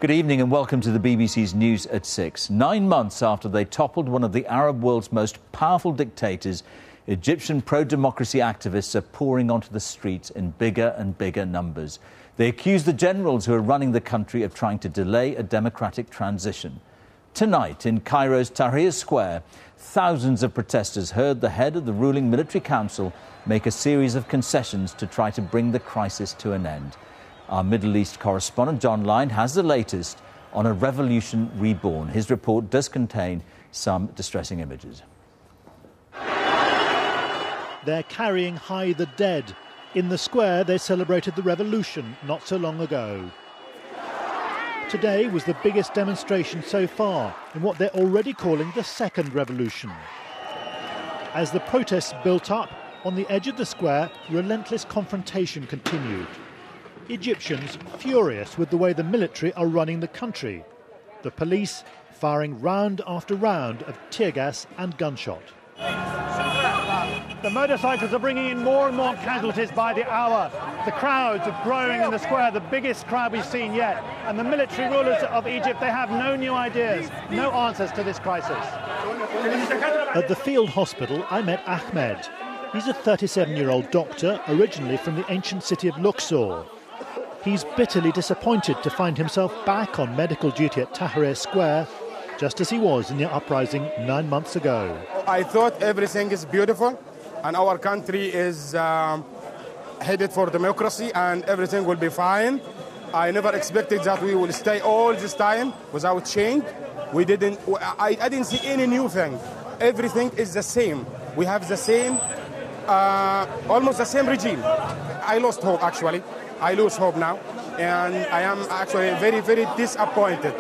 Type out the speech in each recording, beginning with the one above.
Good evening and welcome to the BBC's News at 6. 9 months after they toppled one of the Arab world's most powerful dictators, Egyptian pro-democracy activists are pouring onto the streets in bigger and bigger numbers. They accuse the generals who are running the country of trying to delay a democratic transition. Tonight, in Cairo's Tahrir Square, thousands of protesters heard the head of the ruling military council make a series of concessions to try to bring the crisis to an end. Our Middle East correspondent, John Lyne, has the latest on a revolution reborn. His report does contain some distressing images. They're carrying high the dead. In the square, they celebrated the revolution not so long ago. Today was the biggest demonstration so far in what they're already calling the second revolution. As the protests built up, on the edge of the square, relentless confrontation continued. Egyptians furious with the way the military are running the country. The police firing round after round of tear gas and gunshot. The motorcycles are bringing in more and more casualties by the hour. The crowds are growing in the square, the biggest crowd we've seen yet. And the military rulers of Egypt, they have no new ideas, no answers to this crisis. At the field hospital, I met Ahmed. He's a 37-year-old doctor, originally from the ancient city of Luxor. He's bitterly disappointed to find himself back on medical duty at Tahrir Square, just as he was in the uprising 9 months ago. I thought everything is beautiful and our country is headed for democracy and everything will be fine. I never expected that we will stay all this time without change. I didn't see any new thing. Everything is the same. We have the same, almost the same regime. I lost hope, actually. I lose hope now, and I am actually very, very disappointed.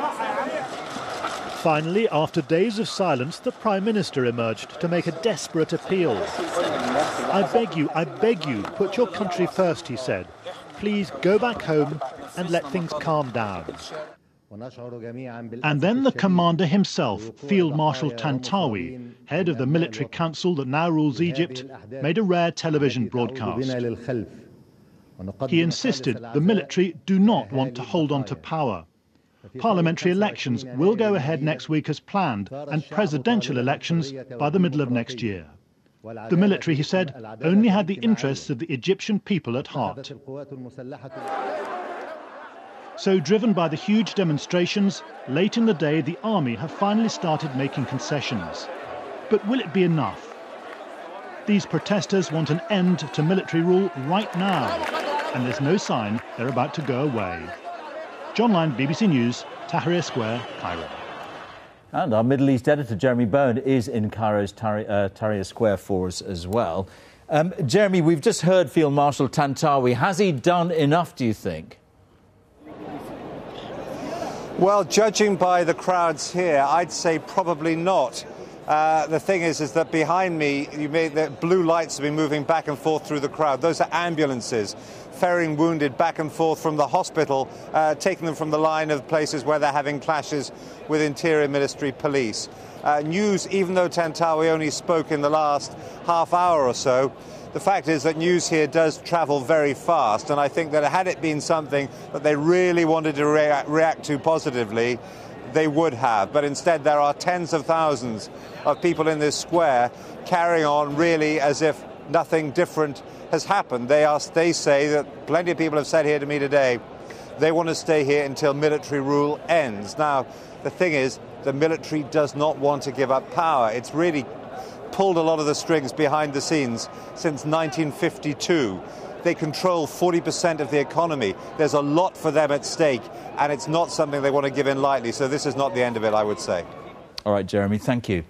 Finally, after days of silence, the Prime Minister emerged to make a desperate appeal. I beg you, put your country first, he said. Please go back home and let things calm down. And then the commander himself, Field Marshal Tantawi, head of the military council that now rules Egypt, made a rare television broadcast. He insisted the military do not want to hold on to power. Parliamentary elections will go ahead next week as planned, and presidential elections by the middle of next year. The military, he said, only had the interests of the Egyptian people at heart. So, driven by the huge demonstrations, late in the day the army have finally started making concessions. But will it be enough? These protesters want an end to military rule right now, and there's no sign they're about to go away. John Lyne, BBC News, Tahrir Square, Cairo. And our Middle East editor, Jeremy Bowen, is in Cairo's Tahrir Square for us as well. Jeremy, we've just heard Field Marshal Tantawi. Has he done enough, do you think? Well, judging by the crowds here, I'd say probably not. The thing is that behind me, the blue lights have been moving back and forth through the crowd. Those are ambulances ferrying wounded back and forth from the hospital, taking them from the line of places where they're having clashes with Interior Ministry police. News, even though Tantawi only spoke in the last half hour or so, the fact is that news here does travel very fast, and I think that had it been something that they really wanted to react to positively, they would have. But instead there are tens of thousands of people in this square carrying on really as if nothing different has happened. They say that plenty of people have said here to me today they want to stay here until military rule ends. Now, the thing is, the military does not want to give up power. It's really pulled a lot of the strings behind the scenes since 1952. They control 40% of the economy. There's a lot for them at stake, and it's not something they want to give in lightly. So this is not the end of it, I would say. All right, Jeremy, thank you.